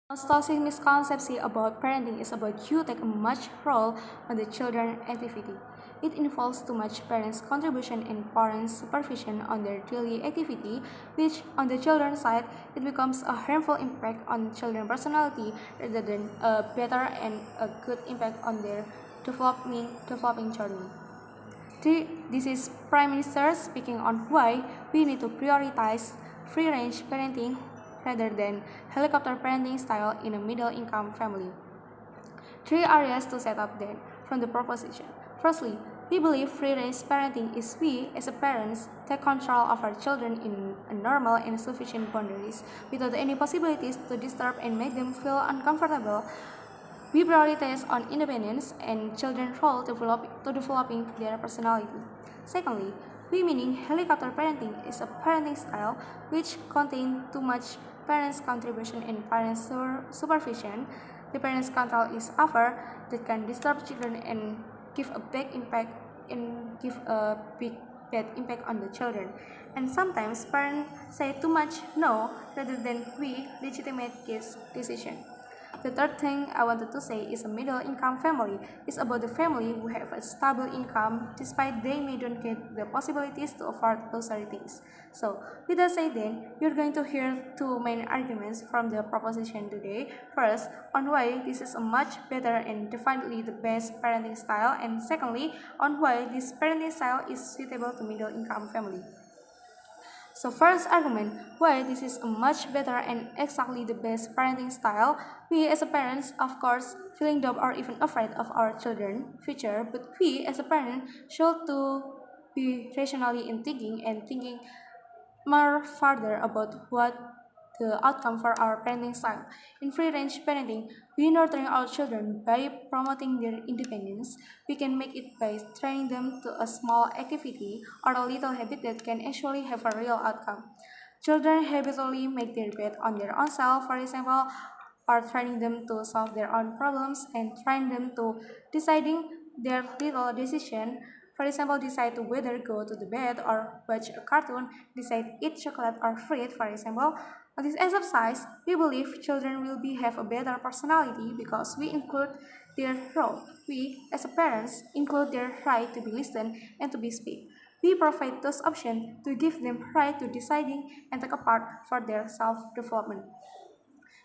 Toxic misconception about parenting is about you take a much role on the children activity. It involves too much parents' contribution and parents' supervision on their daily activity, which on the children's side it becomes a harmful impact on children's personality rather than a better and a good impact on their developing journey. This is Prime Minister speaking on why we need to prioritize free range parenting rather than helicopter parenting style in a middle income family. Three areas to set up then from the proposition. Firstly, we believe free range parenting is we, as a parents, take control of our children in a normal and sufficient boundaries without any possibilities to disturb and make them feel uncomfortable. We prioritize on independence and children's role to developing their personality. Secondly, we meaning helicopter parenting is a parenting style which contains too much parents' contribution and parents' supervision. The parents' control is over that can disturb children and give a big impact give a big bad impact on the children. And sometimes parents say too much no rather than we legitimate kids' decision. The third thing I wanted to say is a middle income family is about the family who have a stable income despite they may don't get the possibilities to afford luxury things. So with that said then, you're going to hear two main arguments from the proposition today. First, on why this is a much better and definitely the best parenting style, and secondly, on why this parenting style is suitable to middle income family. So first argument, why this is a much better and exactly the best parenting style. We as a parents, of course, feeling dumb or even afraid of our children future, but we as a parent should to be rationally in thinking and thinking more further about what the outcome for our parenting style. In free range parenting, we nurturing our children by promoting their independence. We can make it by training them to a small activity or a little habit that can actually have a real outcome. Children habitually make their bed on their own self, for example, or training them to solve their own problems and train them to deciding their little decision. For example, decide to whether go to the bed or watch a cartoon, decide eat chocolate or fruit, for example. On this exercise, we believe children will have a better personality because we include their role. We, as a parents, include their right to be listened and to be speak. We provide those options to give them right to deciding and take a part for their self-development.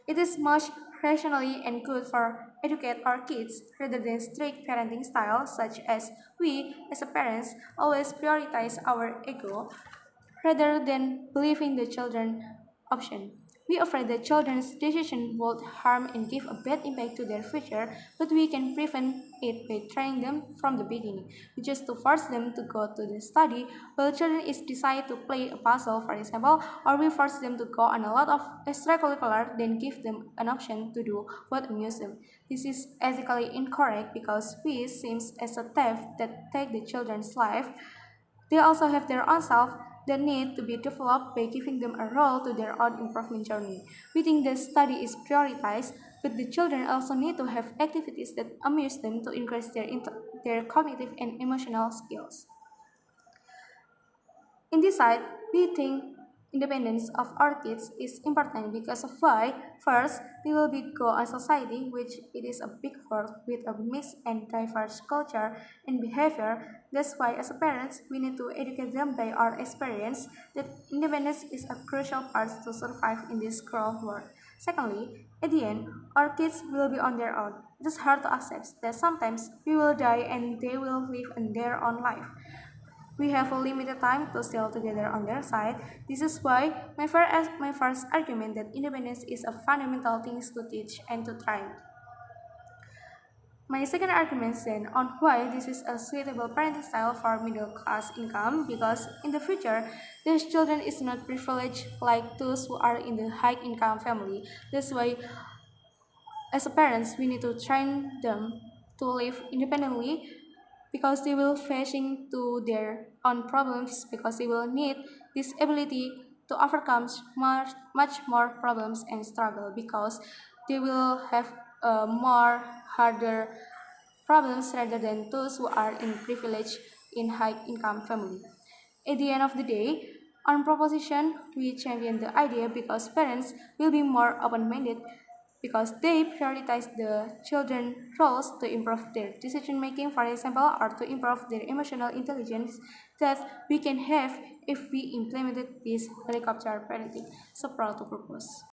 It is much rationally and good for educate our kids rather than strict parenting styles such as we as a parents always prioritize our ego rather than believing the children option. We afraid that children's decision will harm and give a bad impact to their future, but we can prevent it by training them from the beginning. We just to force them to go to the study, while children is decide to play a puzzle, for example, or we force them to go on a lot of extracurricular, then give them an option to do what amuse them. This is ethically incorrect because we seems as a theft that take the children's life. They also have their own self that need to be developed by giving them a role to their own improvement journey. We think the study is prioritized, but the children also need to have activities that amuse them to increase their cognitive and emotional skills. In this side, we think independence of our kids is important because of why first we will be go a society which it is a big world with a mixed and diverse culture and behavior. That's why as a parents we need to educate them by our experience that independence is a crucial part to survive in this cruel world. Secondly, at the end, our kids will be on their own. It is hard to accept that sometimes we will die and they will live in their own life. We have a limited time to still together on their side. This is why my first argument that independence is a fundamental thing to teach and to train. My second argument then on why this is a suitable parenting style for middle class income because in the future these children is not privileged like those who are in the high income family. That's why as a parents we need to train them to live independently because they will facing to their own problems because they will need this ability to overcome much more problems and struggle because they will have more harder problems rather than those who are in privilege in high income family. At the end of the day, on proposition, we champion the idea because parents will be more open-minded because they prioritize the children's roles to improve their decision making, for example, or to improve their emotional intelligence that we can have if we implemented this helicopter parenting. So proud to propose.